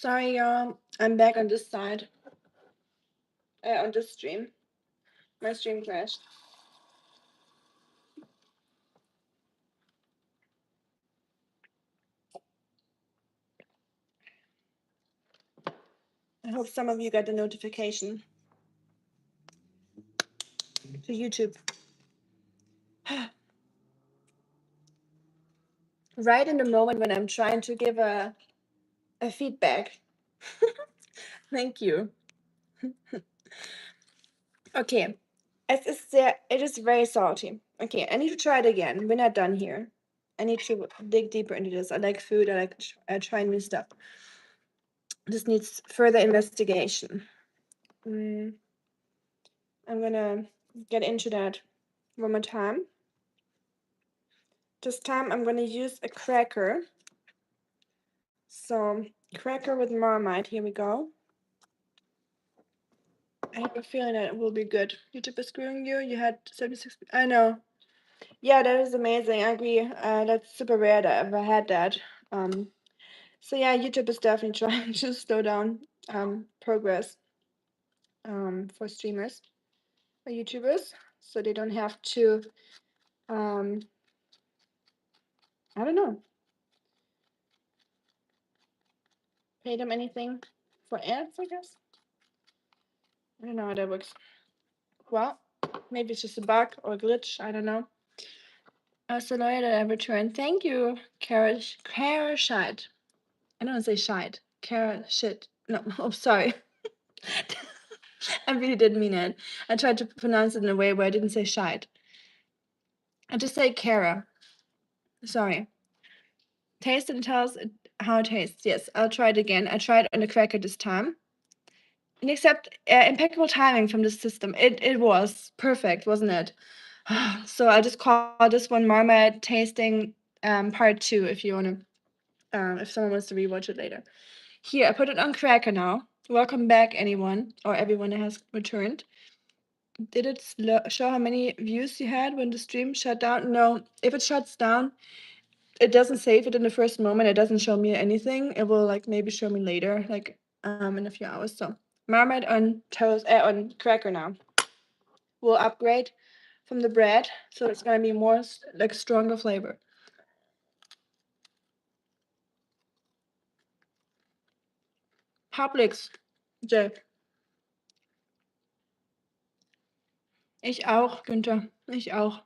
Sorry, y'all. I'm back on this side. On this stream. My stream crashed. I hope some of you got the notification to YouTube. Right in the moment when I'm trying to give a feedback. Thank you. Okay. It is very salty. Okay, I need to try it again. We're not done here. I need to dig deeper into this. I like food. I like trying new stuff. This needs further investigation. I'm gonna get into that one more time. This time I'm gonna use a cracker. So cracker with Marmite. Here we go. I have a feeling that it will be good. YouTube is screwing you. You had 76. I know. Yeah, that is amazing. I agree. That's super rare that I ever had that. So yeah, YouTube is definitely trying to slow down progress for streamers or YouTubers, so they don't have to I don't know, pay them anything for ads, I guess. I don't know how that works. Well, maybe it's just a bug or a glitch. I don't know. So loyal that I returned. Thank you, Kara Shite. I don't want to say shite. Kara shit. No, oh sorry. I really didn't mean it. I tried to pronounce it in a way where I didn't say shite. I just say Kara. Sorry. Taste and tell us how it tastes. Yes, I'll try it again. I tried on the cracker this time. And except impeccable timing from the system. It was perfect, wasn't it? So I'll just call this one Marmite tasting part 2 if you want to, if someone wants to rewatch it later. Here, I put it on cracker now. Welcome back, anyone or everyone that has returned. Did it show how many views you had when the stream shut down? No, if it shuts down, it doesn't save it in the first moment. It doesn't show me anything. It will like maybe show me later, like in a few hours. So Marmite on toast on cracker now. We'll upgrade from the bread, so it's gonna be more like stronger flavor. Publix, Jay. Ich auch, Günther. Ich auch.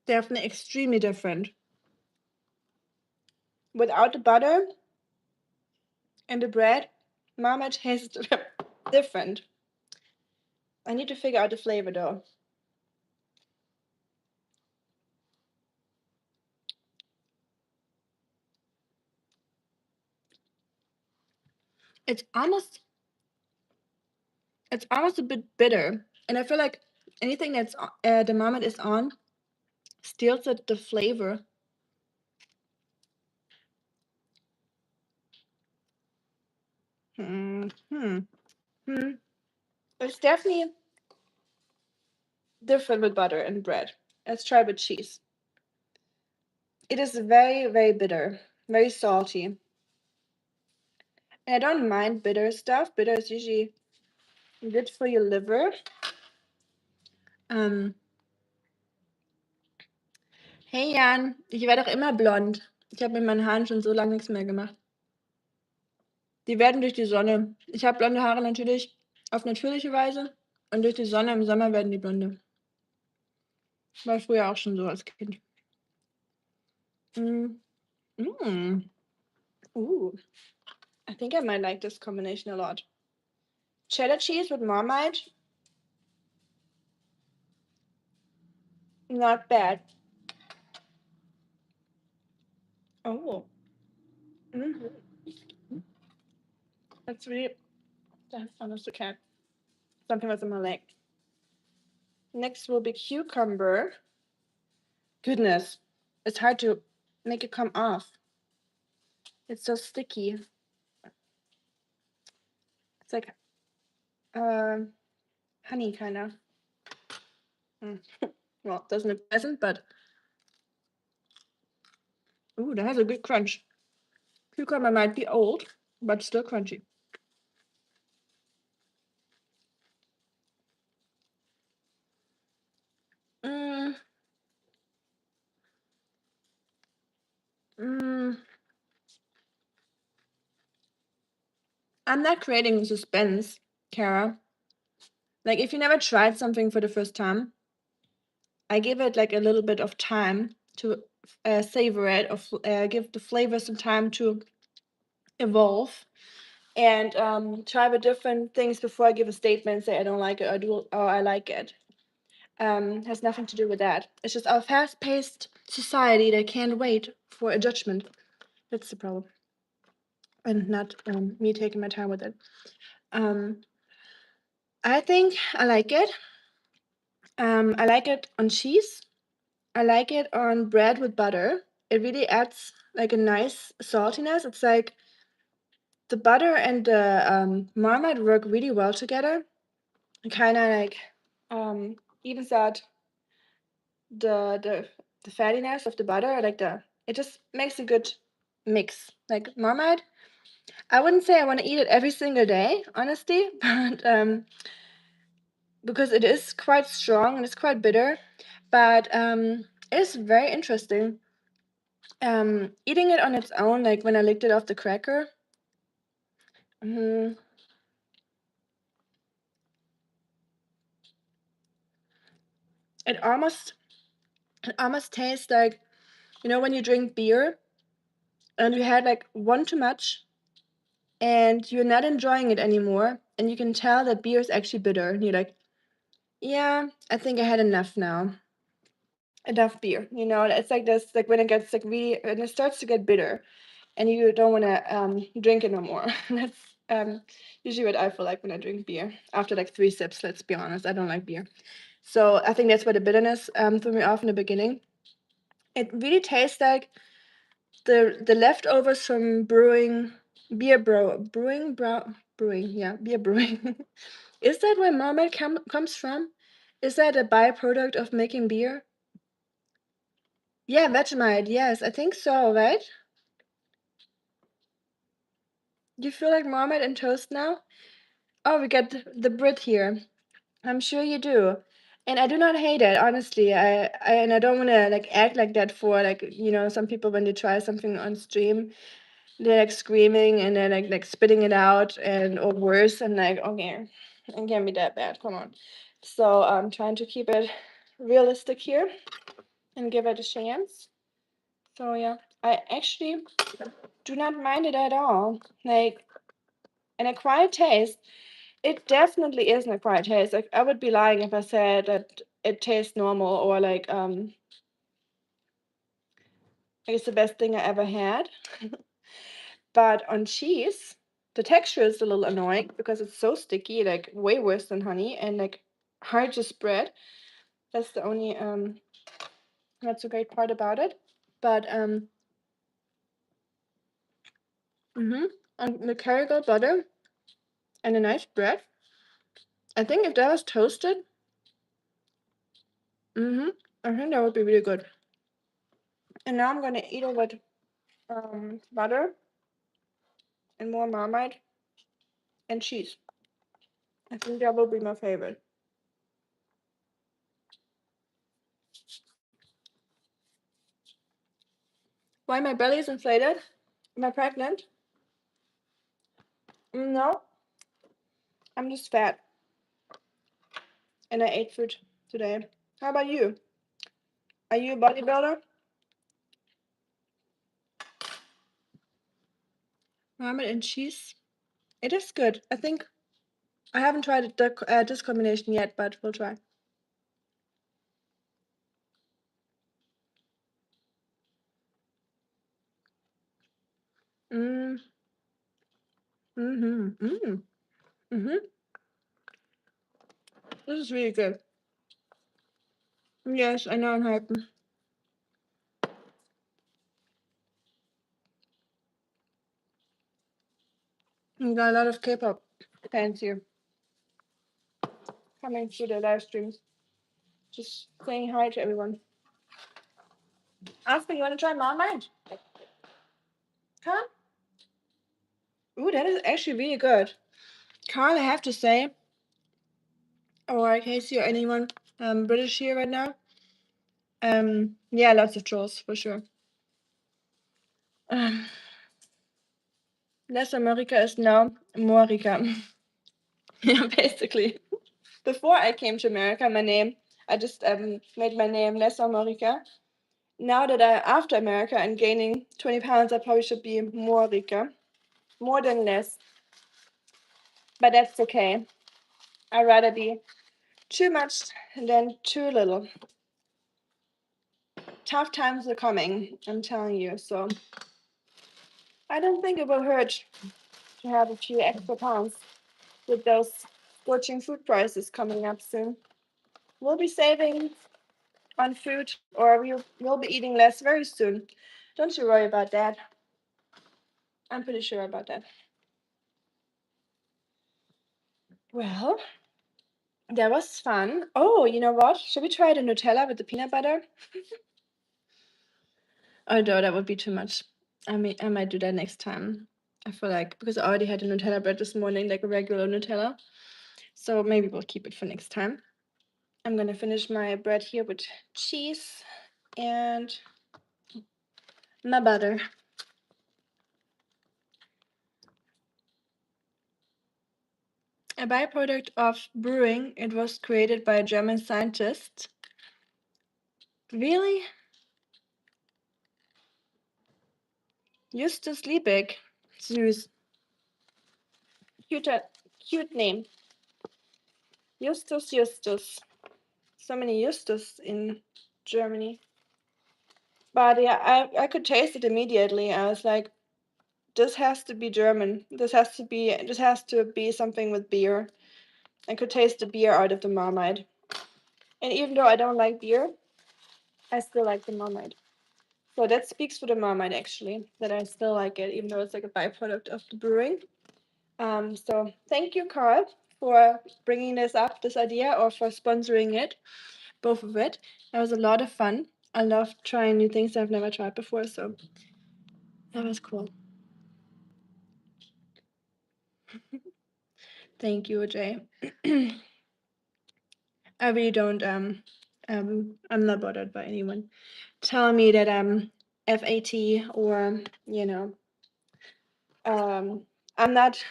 Definitely extremely different. Without the butter and the bread, Marmite tastes different. I need to figure out the flavor though. It's almost a bit bitter, and I feel like anything that's the Marmite is on steals the flavor. Hmm. Hmm. Hmm. It's definitely different with butter and bread. Let's try with cheese. It is very, very bitter, very salty. And I don't mind bitter stuff. Bitter is usually good for your liver. Hey Jan, ich werde doch immer blond. Ich habe mit meinen Haaren schon so lange nichts mehr gemacht. Die werden durch die Sonne. Ich habe blonde Haare natürlich auf natürliche Weise und durch die Sonne im Sommer werden die blonde. War früher auch schon so als Kind. Mm. Mm. Ooh. I think I might like this combination a lot. Cheddar cheese with Marmite. Not bad. Oh. Mm-hmm. That's really... That's almost a cat. Something was in my leg. Next will be cucumber. Goodness. It's hard to make it come off. It's so sticky. It's like honey, kind of. Well, it doesn't look pleasant, but Ooh, that has a good crunch. Cucumber might be old, but still crunchy. Mm, mm, I'm not creating suspense, Kara. Like, if you never tried something for the first time, I give it like a little bit of time to savor it, or give the flavor some time to evolve, and try with different things before I give a statement, say I don't like it or do or I like it. Has nothing to do with that. It's just our fast-paced society that can't wait for a judgment. That's the problem, and not me taking my time with it. Um, I think I like it. I like it on cheese. I like it on bread with butter. It really adds like a nice saltiness. It's like the butter and the Marmite work really well together. It kind of like evens out the the the fattiness of the butter. Like it just makes a good mix. Like Marmite, I wouldn't say I want to eat it every single day, honestly, but because it is quite strong and it's quite bitter, but it's very interesting. Eating it on its own, like when I licked it off the cracker, mm, it almost tastes like, you know, when you drink beer and you had like one too much and you're not enjoying it anymore, and you can tell that beer is actually bitter, and you're like, yeah, I think I had enough now. Enough beer, you know. It's like this, like when it gets like really, when it starts to get bitter, and you don't want to drink it no more. That's usually what I feel like when I drink beer. After like 3 sips, let's be honest, I don't like beer. So I think that's where the bitterness threw me off in the beginning. It really tastes like the leftovers from brewing, yeah, beer brewing. Is that where Marmite comes from? Is that a byproduct of making beer? Yeah, Vegemite. Yes, I think so, right? You feel like Marmite and toast now? Oh, we got the Brit here. I'm sure you do. And I do not hate it, honestly. I don't want to like act like that for like, you know, some people when they try something on stream, they're like screaming and they're like spitting it out, and or worse. I'm like, okay, it can't be that bad. Come on. So I'm trying to keep it realistic here and give it a chance. So yeah, I actually do not mind it at all. Like an acquired taste, it definitely is an acquired taste. Like I would be lying if I said that it tastes normal or like it's the best thing I ever had. But on cheese, the texture is a little annoying because it's so sticky, like way worse than honey, and like hard to spread. That's the only not so great part about it. But and the Kerrygold butter and a nice bread. I think if that was toasted, I think that would be really good. And now I'm gonna eat it with butter and more Marmite and cheese. I think that will be my favorite. Why my belly is inflated? Am I pregnant? No, I'm just fat and I ate food today. How about you? Are you a bodybuilder? Ramen and cheese. It is good. I think I haven't tried this combination yet, but we'll try. Mm, mm-hmm, mm, mm-hmm. This is really good. Yes, I know I'm hyping. We got a lot of K-pop fans here coming to the live streams. Just saying hi to everyone. Oscar, you want to try Marmite? Come. Ooh, that is actually really good. Carl, I have to say, or Casey or anyone British here right now. Yeah, lots of trolls for sure. Less America is now more Rica. Yeah, basically. Before I came to America, I just made my name Less America. Now that after America and gaining 20 pounds, I probably should be more Rica. More than less. But that's okay. I'd rather be too much than too little. Tough times are coming, I'm telling you. So I don't think it will hurt to have a few extra pounds with those scorching food prices coming up soon. We'll be saving on food, or we'll be eating less very soon. Don't you worry about that. I'm pretty sure about that. Well, that was fun. Oh, you know what? Should we try the Nutella with the peanut butter? Oh no, that would be too much. I might do that next time. I feel like because I already had a Nutella bread this morning, like a regular Nutella. So maybe we'll keep it for next time. I'm gonna finish my bread here with cheese and my butter. A byproduct of brewing, it was created by a German scientist. Really? Justus Liebig. Süß. Cute name. Justus. So many Justus in Germany. But yeah, I could taste it immediately. I was like, this has to be German. This has to be something with beer. I could taste the beer out of the Marmite. And even though I don't like beer, I still like the Marmite. So that speaks for the Marmite actually, that I still like it, even though it's like a byproduct of the brewing. So thank you, Carl, for bringing this idea, or for sponsoring it, both of it. That was a lot of fun. I love trying new things I've never tried before, so that was cool. Thank you, Jay. I really don't I'm not bothered by anyone telling me that I'm FAT, or I'm not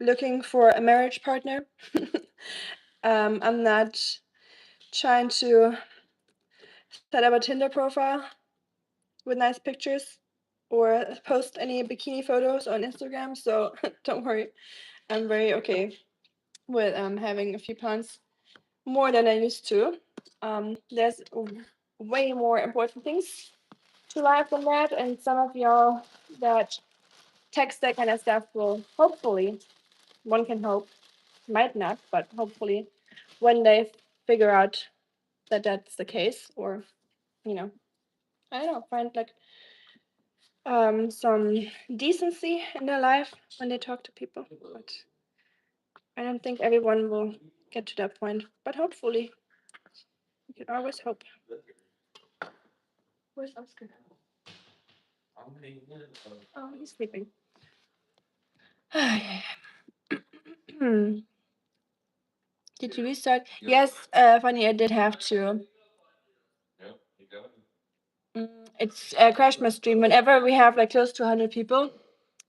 looking for a marriage partner. I'm not trying to set up a Tinder profile with nice pictures or post any bikini photos on Instagram, so don't worry. I'm very okay with having a few pounds more than I used to. There's way more important things to life than that, and some of y'all that text that kind of stuff will hopefully, one can hope, might not, but hopefully when they figure out that that's the case, or I don't know, find like some decency in their life when they talk to people. But I don't think everyone will get to that point, but hopefully we can always hope. Where's Oscar? Oh, he's sleeping. Did you restart? Yes, funny, I did have to. It's crashed my stream. Whenever we have like close to 100 people,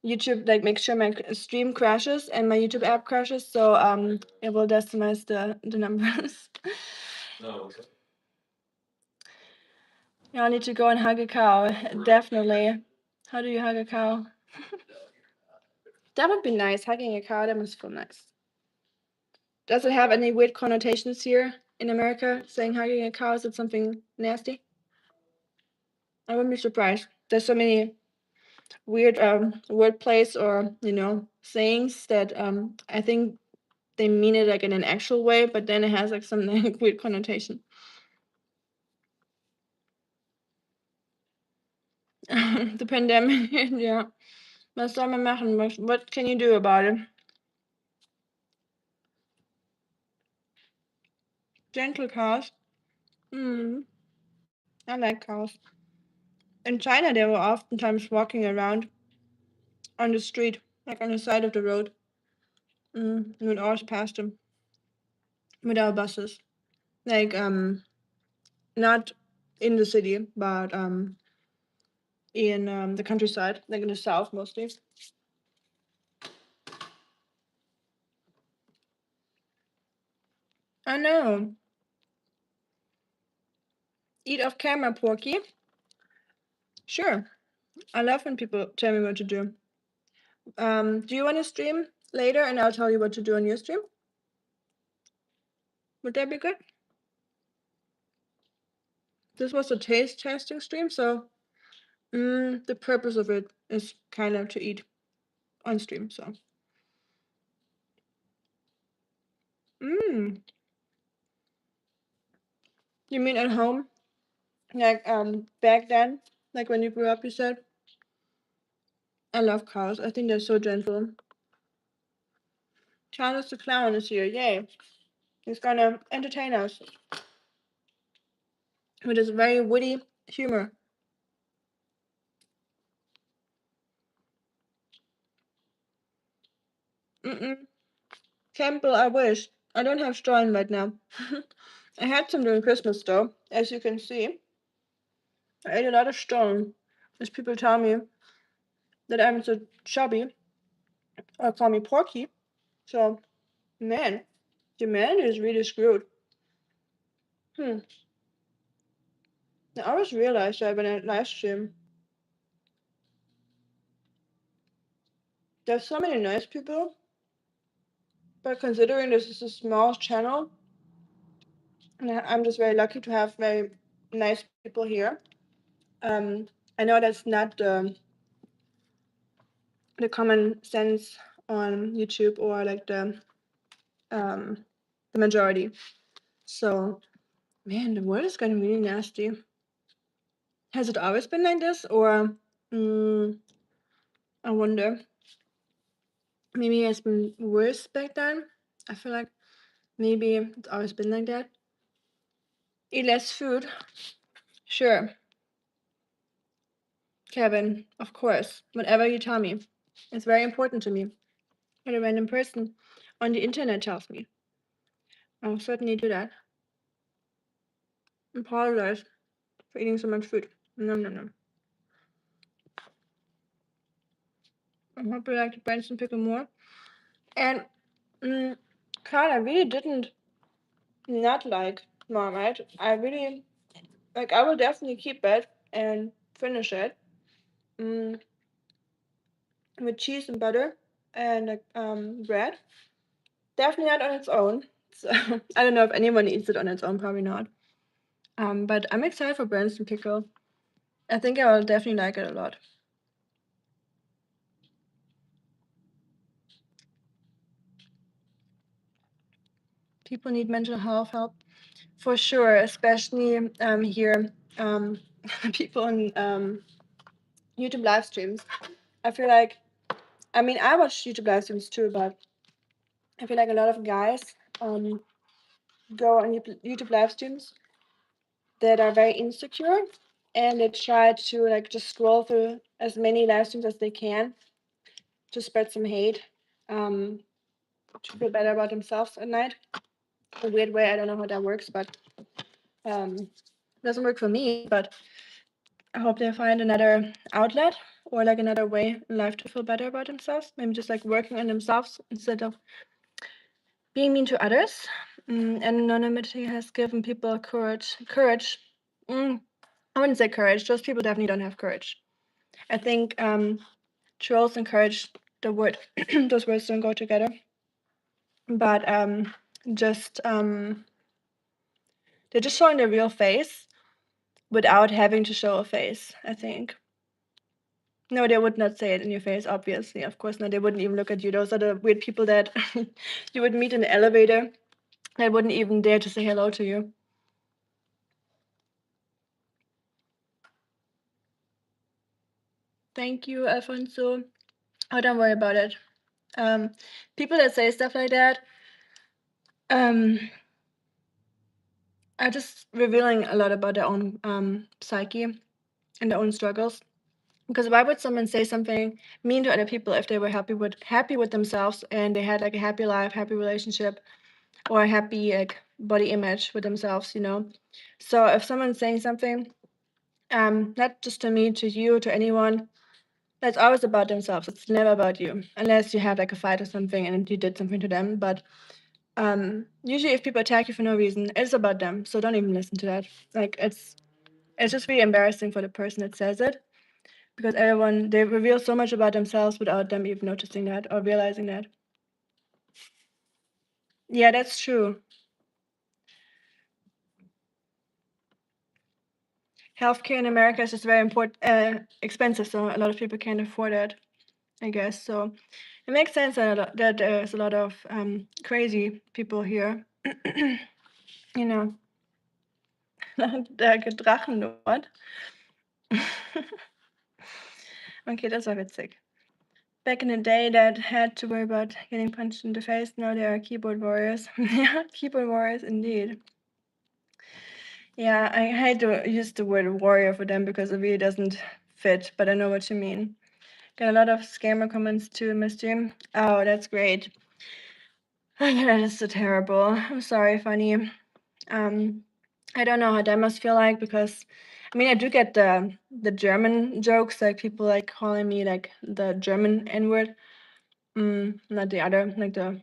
YouTube like makes sure my stream crashes and my YouTube app crashes, so it will decimate the numbers. Y'all need to go and hug a cow. Definitely. How do you hug a cow? That would be nice. Hugging a cow, that must feel nice. Does it have any weird connotations here in America? Saying hugging a cow, is it something nasty? I wouldn't be surprised. There's so many weird wordplays, or sayings that I think they mean it like in an actual way, but then it has like some like, weird connotation. The pandemic, yeah. Was soll man machen? What can you do about it? Gentle cows. I like cows. in China, they were oftentimes walking around on the street, like on the side of the road. We would always pass them with our buses. Like, not in the city, but in the countryside, like in the south mostly. I know. Eat off camera, Porky. Sure. I love when people tell me what to do. Do you want to stream later and I'll tell you what to do on your stream? Would that be good? This was a taste testing stream, so the purpose of it is kind of to eat on stream, so. You mean at home? Like, back then? Like when you grew up, you said? I love cows. I think they're so gentle. Charles the Clown is here. Yay. He's gonna entertain us with his very witty humor. Campbell, I wish. I don't have straw in right now. I had some during Christmas though, as you can see. I ate a lot of stone, as people tell me that I'm so chubby or call me porky. So, man, humanity is really screwed. I always realized that when I live stream, there's so many nice people, but considering this is a small channel, and I'm just very lucky to have very nice people here. I know that's not the common sense on YouTube or like the majority. So, man, the world is getting really nasty. Has it always been like this, or I wonder. Maybe it's been worse back then. I feel like maybe it's always been like that. Eat less food. Sure, Kevin, of course. Whatever you tell me. It's very important to me. What a random person on the internet tells me. I'll certainly do that. Apologize for eating so much food. No, no, no. I hope you like the Branson pickle more. And, Carl, I really didn't not like Marmite. I really, like, I will definitely keep it and finish it. Mm, with cheese and butter and like bread. Definitely not on its own. So I don't know if anyone eats it on its own, probably not. But I'm excited for Branson pickle. I think I will definitely like it a lot. People need mental health help for sure, especially here, people in YouTube live streams. I feel like, I mean, I watch YouTube live streams too, but I feel like a lot of guys go on YouTube live streams that are very insecure and they try to like just scroll through as many live streams as they can to spread some hate, to feel better about themselves at night. A weird way, I don't know how that works, but it doesn't work for me. But I hope they find another outlet or like another way in life to feel better about themselves. Maybe just like working on themselves instead of being mean to others. Anonymity has given people courage. I wouldn't say courage. Those people definitely don't have courage. I think trolls and courage, the word, those words don't go together. But just they're just showing their real face without having to show a face, I think. No, they would not say it in your face, obviously. Of course not. They wouldn't even look at you. Those are the weird people that you would meet in the elevator. They wouldn't even dare to say hello to you. Thank you, Alfonso. Oh, don't worry about it. People that say stuff like that are just revealing a lot about their own psyche. and their own struggles. Because why would someone say something mean to other people if they were happy with themselves and they had like a happy life, happy relationship, or a happy like body image with themselves, you know? So if someone's saying something, not just to me, to you, to anyone, it's always about themselves. It's never about you, unless you have like a fight or something and you did something to them. But usually, if people attack you for no reason, it's about them. So don't even listen to that. Like it's just really embarrassing for the person that says it, because everyone, they reveal so much about themselves without them even noticing that or realizing that. Yeah, that's true. Healthcare in America is just very expensive, so a lot of people can't afford it, I guess. So it makes sense that there's a lot of crazy people here. You know, der Drachenlord. Okay, das war witzig. Back in the day, that had to worry about getting punched in the face. Now they are keyboard warriors. Yeah, keyboard warriors indeed. Yeah, I hate to use the word warrior for them because it really doesn't fit, but I know what you mean. Got a lot of scammer comments too, Misty. Oh, that's great. That is so terrible. I'm sorry, Funny. I don't know how that must feel like, because I mean I do get the German jokes, like people like calling me like the German N-word. Not the other, like the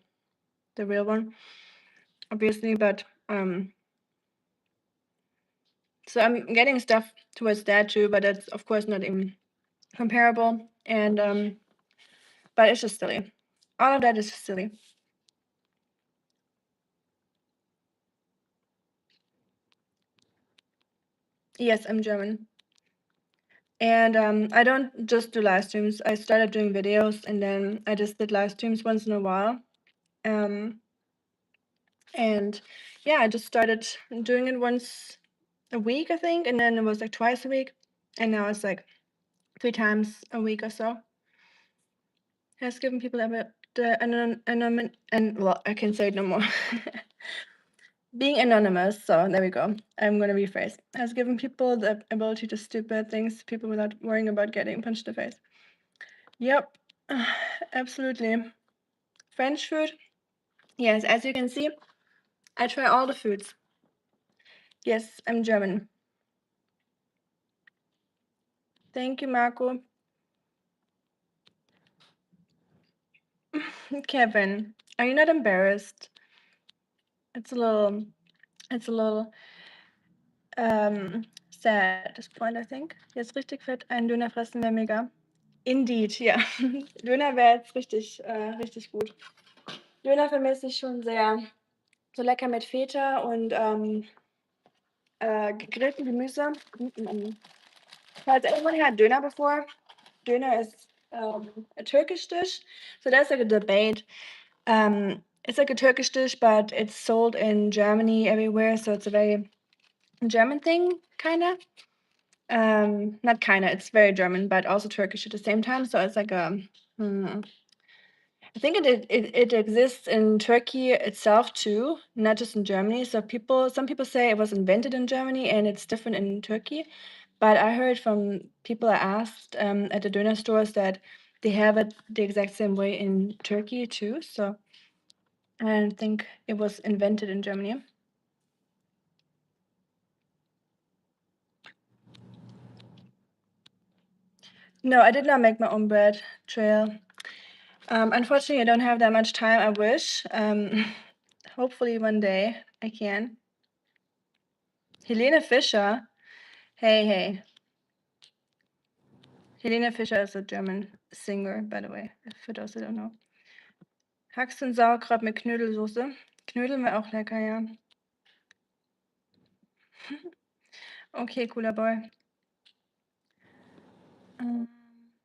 real one, obviously, but so I'm getting stuff towards that too, but that's of course not even comparable. And but it's just silly. All of that is just silly. Yes, I'm German. And I don't just do live streams. I started doing videos and then I just did live streams once in a while. Um, and yeah, I just started doing it once a week, I think, and then it was like twice a week, and now it's like 3 times a week or so. Has given people and well, I can say it no more. Being anonymous, so there we go. I'm gonna rephrase. Has given people the ability to stupid things to people without worrying about getting punched in the face. Yep, absolutely. French food? Yes, as you can see, I try all the foods. Yes, I'm German. Thank you, Marco. Kevin, are you not embarrassed? It's a little, it's a little sad at this point, I think. Jetzt richtig fett einen Döner fressen wäre mega. Indeed, ja. Döner wäre jetzt richtig gut. Döner vermisse ich schon sehr. So lecker mit Feta und gegrilltem Gemüse. Has anyone had döner before? Döner is a Turkish dish. So there's like a debate. It's like a Turkish dish, but it's sold in Germany everywhere. So it's a very German thing, kind of. Not kind of, it's very German, but also Turkish at the same time. So it's like I think it exists in Turkey itself too, not just in Germany. So some people say it was invented in Germany and it's different in Turkey. But I heard from people I asked at the doner stores that they have it the exact same way in Turkey too. So I think it was invented in Germany. No, I did not make my own bread trail. Unfortunately, I don't have that much time. I wish. Hopefully one day I can. Helene Fischer. Hey, hey. Helene Fischer is a German singer, by the way, for those who don't know. Haxen Sauerkraut mit Knödelsoße. Knödel wäre auch lecker, ja. Okay, cooler Boy.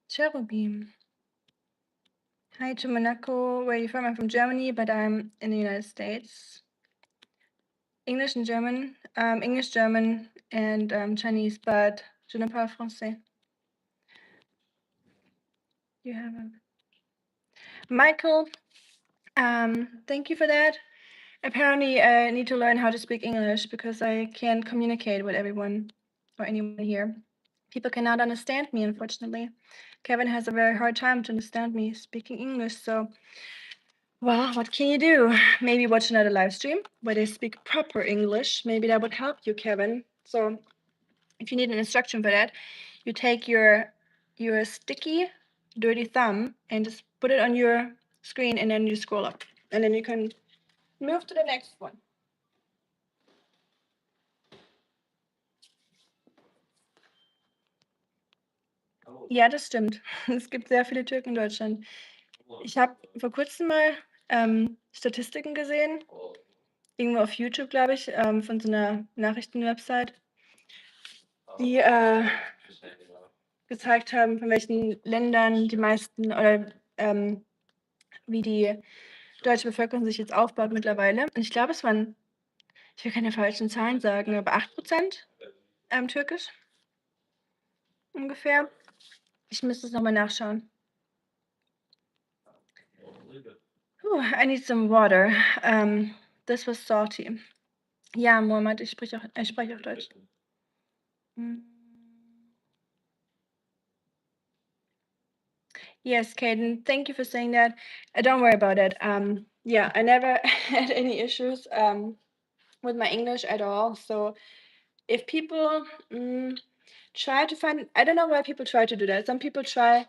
Cherubim. Hi to Monaco. Where are you from? I'm from Germany, but I'm in the United States. English and German. English, German, and Chinese, but je ne parle français. You have a... Michael, thank you for that. Apparently, I need to learn how to speak English because I can't communicate with everyone or anyone here. People cannot understand me, unfortunately. Kevin has a very hard time to understand me speaking English, so well, what can you do? Maybe watch another live stream where they speak proper English. Maybe that would help you, Kevin. So if you need an instruction for that, you take your sticky, dirty thumb and just put it on your screen, and then you scroll up. And then you can move to the next one. Ja, das stimmt. Es gibt sehr viele Türken in Deutschland. Ich habe vor kurzem mal Statistiken gesehen, irgendwo auf YouTube, glaube ich, von so einer Nachrichtenwebsite, die gezeigt haben, von welchen Ländern die meisten oder wie die deutsche Bevölkerung sich jetzt aufbaut mittlerweile. Und ich glaube, es waren, ich will keine falschen Zahlen sagen, aber 8% Türkisch ungefähr. Ich müsste es nochmal nachschauen. I need some water. This was salty. Ja, Mohammed, ich spreche auch Deutsch. Yes, Caden, thank you for saying that. Don't worry about it. Yeah, I never had any issues with my English at all. So if people try to find, I don't know why people try to do that. Some people try,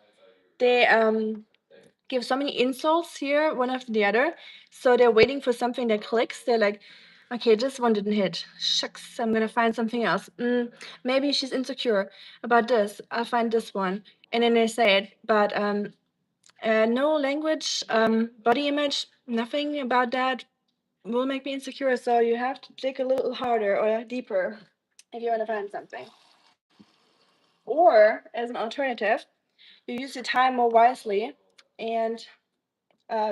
they give so many insults here, one after the other. So they're waiting for something that clicks. They're like, okay, this one didn't hit. Shucks, I'm gonna find something else. Maybe she's insecure about this. I'll find this one. And then they say it. But no language, body image, nothing about that will make me insecure. So you have to dig a little harder or deeper if you want to find something. Or as an alternative, you use your time more wisely and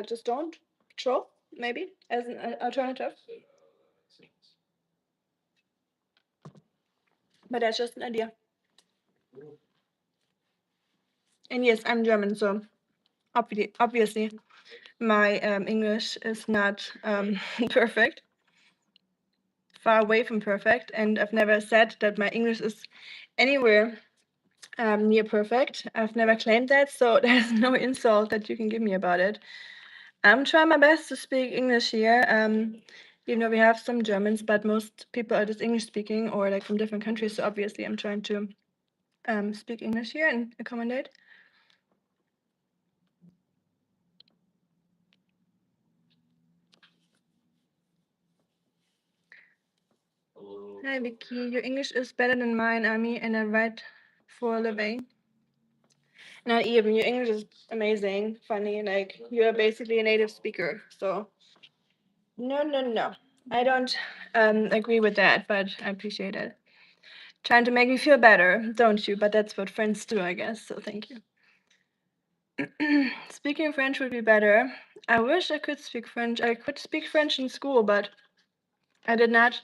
just don't troll, maybe, as an alternative. But that's just an idea. And yes, I'm German, so obviously my English is not perfect, far away from perfect, and I've never said that my English is anywhere near perfect. I've never claimed that, so there's no insult that you can give me about it. I'm trying my best to speak English here, even though we have some Germans, but most people are just English speaking or like from different countries, so obviously I'm trying to speak English here and accommodate. Hi Vicky, your English is better than mine, Ami, and I write for a living. Not even, your English is amazing, funny, like you're basically a native speaker, so no. I don't agree with that, but I appreciate it. Trying to make me feel better, don't you? But that's what friends do, I guess, so thank you. Speaking French would be better. I wish I could speak French. I could speak French in school, but I did not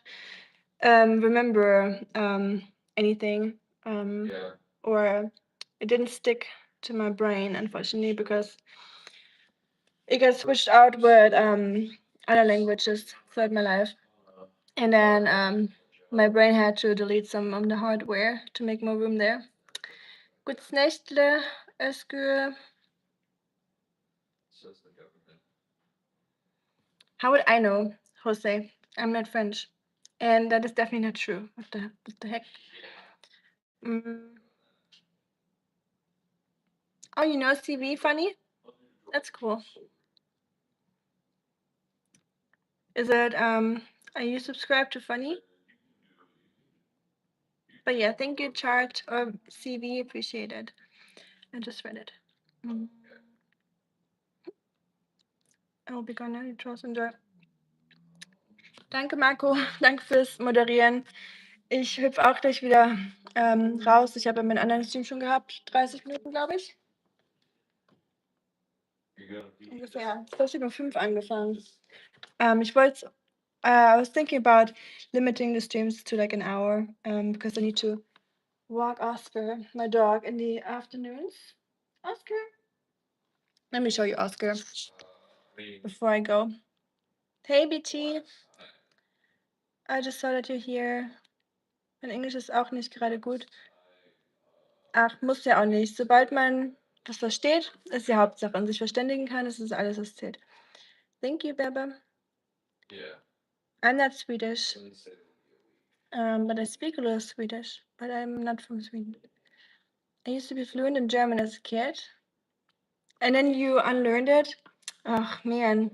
remember anything, or it didn't stick to my brain, unfortunately, because it got switched out with other languages throughout my life. And then my brain had to delete some of the hardware to make more room there. Good nächtle, est-ce que... How would I know, Jose? I'm not French. And that is definitely not true. What the heck? Oh, you know CV Funny? That's cool. Is it, are you subscribed to Funny? But yeah, thank you, Chart or CV, appreciated. I just read it. I will be gone now. You trust enjoy. Danke, Marco. Danke fürs Moderieren. Ich hüpfe auch gleich wieder raus. Ich habe meinen anderen Stream schon gehabt. 30 Minuten, glaube ich. Ungefähr. 20:05 angefangen. Ich wollte, I was thinking about limiting the streams to like an hour because I need to walk Oscar, my dog, in the afternoons. Oscar? Let me show you Oscar before I go. Hey, BT. I just saw that you're here. Mein Englisch ist auch nicht gerade gut. Ach, muss ja auch nicht. Sobald man das versteht, ist die Hauptsache und sich verständigen kann, ist das alles, was zählt. Thank you, Bebe. I'm not Swedish, but I speak a little Swedish, but I'm not from Sweden. I used to be fluent in German as a kid, and then you unlearned it. Oh man,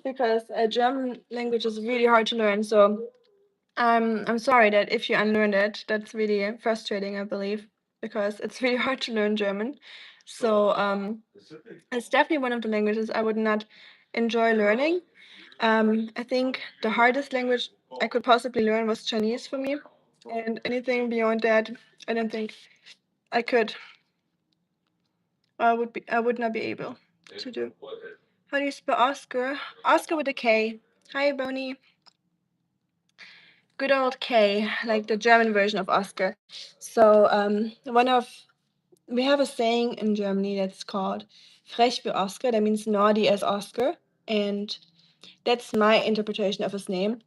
because German language is really hard to learn. So I'm sorry that if you unlearned it, that's really frustrating, I believe, because it's really hard to learn German. So it's definitely one of the languages I would not enjoy learning. I think the hardest language I could possibly learn was Chinese for me, and anything beyond that, I don't think I could. I would not be able to do. How do you spell Oscar? Oscar with a K. Hi, Bonnie. Good old K, like the German version of Oscar. So we have a saying in Germany that's called frech wie Oscar. That means naughty as Oscar, and that's my interpretation of his name.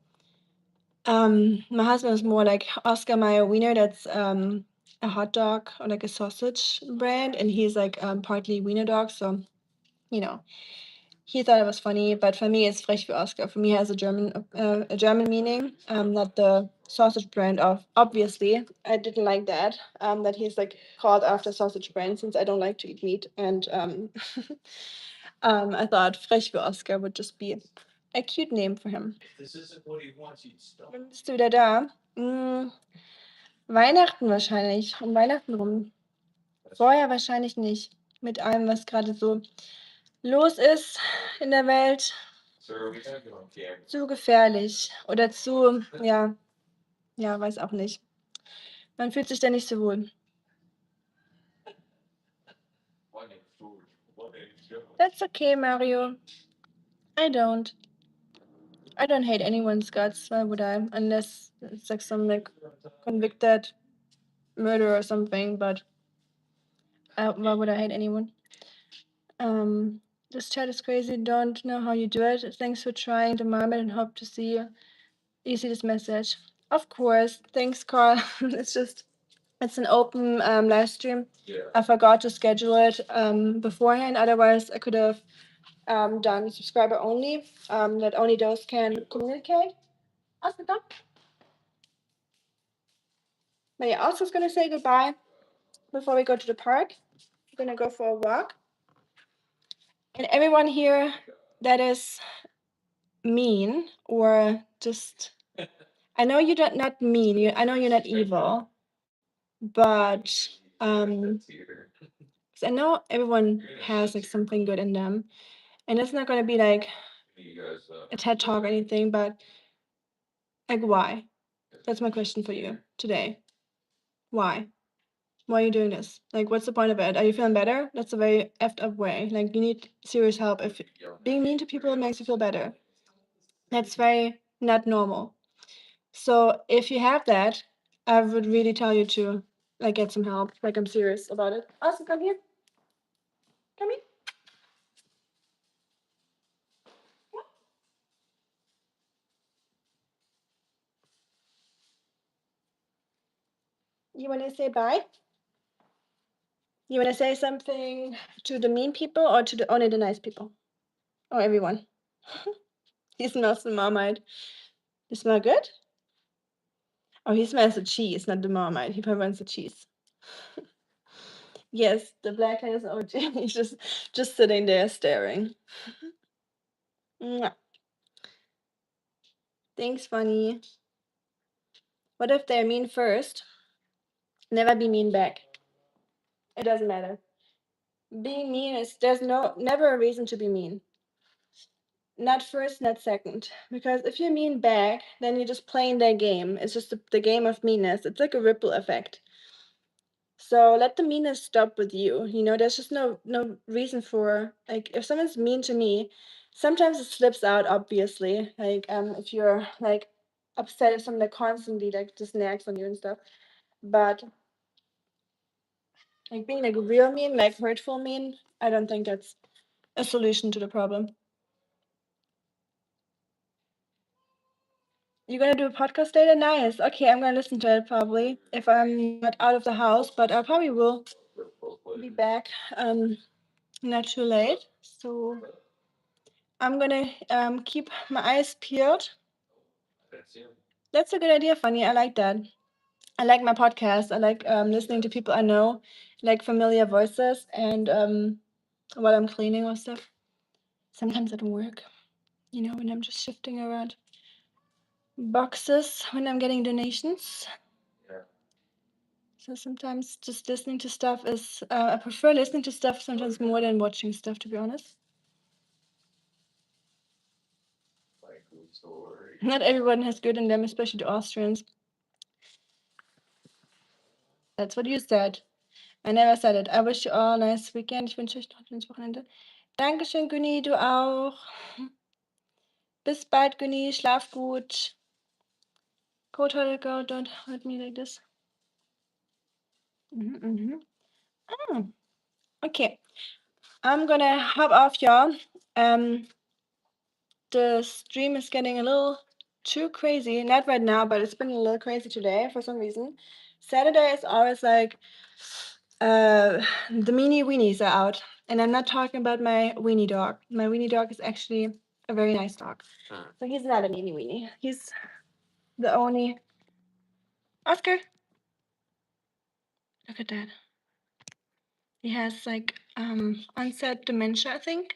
My husband is more like Oscar Mayer Wiener. That's a hot dog or like a sausage brand, and he's like partly Wiener dog. So, you know, he thought it was funny, but for me, it's frech für Oscar. For me, it has a German meaning, not the sausage brand of. Obviously, I didn't like that. That he's like called after sausage brand, since I don't like to eat meat, and I thought frech für Oscar would just be a cute name for him. Wann bist du wieder da? Weihnachten wahrscheinlich. Um Weihnachten rum. Vorher wahrscheinlich nicht. Mit allem, was gerade so los ist in der Welt. Zu gefährlich. Oder zu, ja, weiß auch nicht. Man fühlt sich da nicht so wohl. That's okay, Mario. I don't hate anyone's guts. Why would I? Unless it's like some like convicted murder or something, but why would I hate anyone? This chat is crazy. Don't know how you do it. Thanks for trying the Marmite and hope to see you see this message. Of course. Thanks, Carl. It's an open live stream. I forgot to schedule it beforehand. Otherwise, I could have done subscriber only, that only those can communicate. Oscar, but yeah, Oscar's gonna say goodbye before we go to the park. We're gonna go for a walk. And everyone here that is mean or just, I know you're not mean. I know you're not evil, but 'cause I know everyone has like something good in them, and it's not gonna be like a TED talk or anything, but like why? That's my question for you today. Why? Why are you doing this? Like, what's the point of it? Are you feeling better? That's a very effed up way. Like, you need serious help. If being mean to people makes you feel better, that's very not normal. So if you have that, I would really tell you to like get some help. Like, I'm serious about it. Also, come here. Come here. You want to say bye? You want to say something to the mean people or to only the nice people? Or everyone? He smells the Marmite. You smell good? Oh, he smells the cheese, not the Marmite. He probably wants the cheese. Yes, the black hair is OG. He's just sitting there staring. Mwah. Thanks, funny. What if they're mean first? Never be mean back. It doesn't matter. Being mean is never a reason to be mean. Not first, not second. Because if you're mean back, then you're just playing their game. It's just the game of meanness. It's like a ripple effect. So let the meanness stop with you. You know, there's just no reason for like if someone's mean to me, sometimes it slips out obviously. Like if you're like upset if someone like constantly like just nags on you and stuff. But like being like real mean, like hurtful mean, I don't think that's a solution to the problem. You're gonna do a podcast later? Nice. Okay, I'm gonna listen to it probably if I'm not out of the house, but I probably will be back not too late. So I'm gonna keep my eyes peeled. That's a good idea, Funny. I like that. I like my podcast. I like listening to people I know, like familiar voices, and while I'm cleaning or stuff. Sometimes at work, when I'm just shifting around boxes, when I'm getting donations. So sometimes just listening to stuff is, I prefer listening to stuff sometimes more than watching stuff, to be honest. Not everyone has good in them, especially the Austrians. That's what you said. I never said it. I wish you all a nice weekend. Ich wünsche euch noch ein schönes Wochenende. Dankeschön, Günni, du auch. Bis bald, Günni. Schlaf gut. Go to go, don't hurt me like this. Oh, okay. I'm gonna hop off, y'all. The stream is getting a little too crazy. Not right now, but it's been a little crazy today for some reason. Saturday is always like the mini weenies are out. And I'm not talking about my weenie dog. My weenie dog is actually a very nice dog. So he's not a mini weenie. He's the only Oscar. Look at that. He has like onset dementia, I think.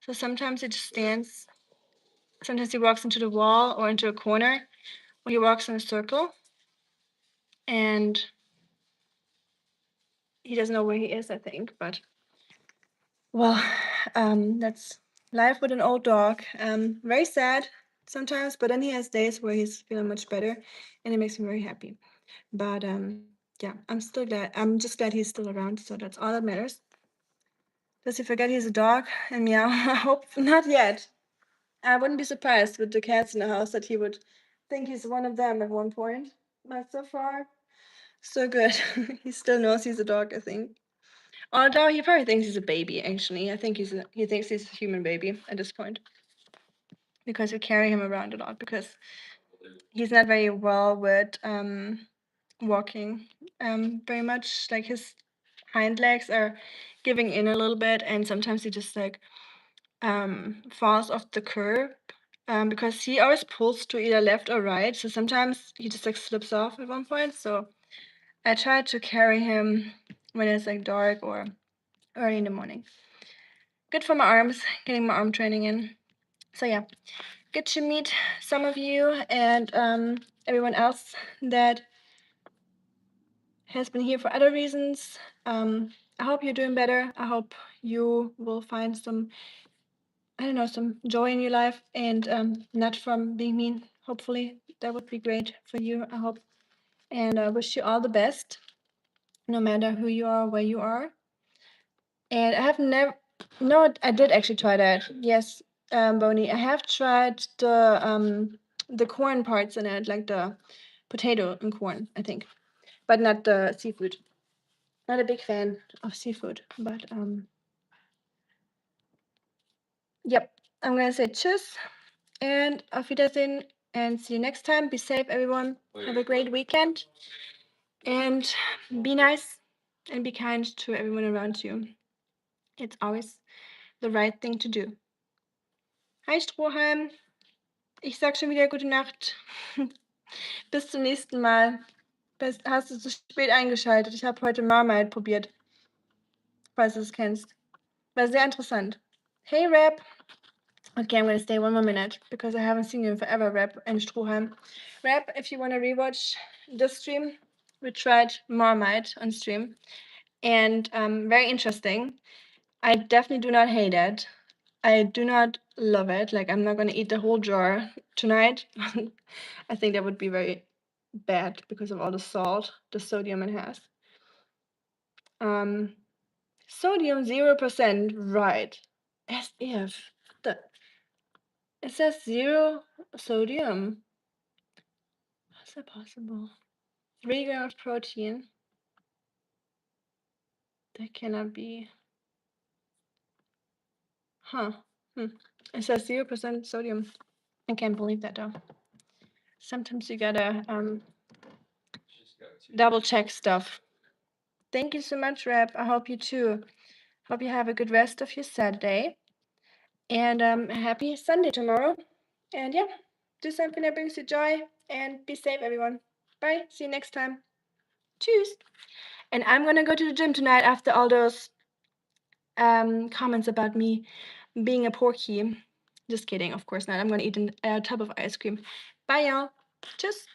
So sometimes he just stands. Sometimes he walks into the wall or into a corner, or he walks in a circle. And he doesn't know where he is, I think. But well, that's life with an old dog. Very sad sometimes, but then he has days where he's feeling much better, and it makes me very happy. But yeah, I'm still glad. I'm just glad he's still around, so that's all that matters. Does he forget he's a dog and meow? I hope not yet. I wouldn't be surprised with the cats in the house that he would think he's one of them at one point. But so far, so good. He still knows he's a dog, I think. Although he probably thinks he's a baby, actually. I think he thinks he's a human baby at this point. Because we carry him around a lot because he's not very well with walking. Very much like his hind legs are giving in a little bit, and sometimes he just like falls off the curb. Because he always pulls to either left or right, so sometimes he just like slips off at one point. So I try to carry him when it's like dark or early in the morning. Good for my arms, getting my arm training in. So yeah, good to meet some of you and everyone else that has been here for other reasons. I hope you're doing better. I hope you will find some, I don't know, some joy in your life and not from being mean. Hopefully, that would be great for you. I hope. And I wish you all the best, no matter who you are, where you are. And I have never, no, I did actually try that. Yes, Bonnie, I have tried the corn parts in it, like the potato and corn, I think, but not the seafood. Not a big fan of seafood, but yep. I'm gonna say tschüss and auf Wiedersehen and see you next time. Be safe, everyone. Have a great weekend and be nice and be kind to everyone around you. It's always the right thing to do. Hi Strohhalm, ich sag schon wieder gute Nacht. Bis zum nächsten Mal. Hast du zu spät eingeschaltet? Ich habe heute Marmite probiert, falls du es kennst. War sehr interessant. Hey Rap. Okay, I'm gonna stay one more minute because I haven't seen you in forever, Rap and Strohhalm. Rap, if you want to rewatch this stream, we tried Marmite on stream, and very interesting. I definitely do not hate it. I do not love it. Like, I'm not gonna eat the whole jar tonight. I think that would be very bad because of all the salt, the sodium it has. Sodium 0%, right? As if it says 0 sodium. How's that possible? 3 grams protein. That cannot be. Huh. It says 0% sodium. I can't believe that though. Sometimes you gotta double check stuff. Thank you so much, Rep. I hope you too. Hope you have a good rest of your Saturday. And a happy Sunday tomorrow. And yeah, do something that brings you joy. And be safe, everyone. Bye. See you next time. Tschüss. And I'm gonna go to the gym tonight after all those comments about me being a porky. Just kidding, of course not. I'm gonna eat a tub of ice cream. Bye, y'all. Tschüss.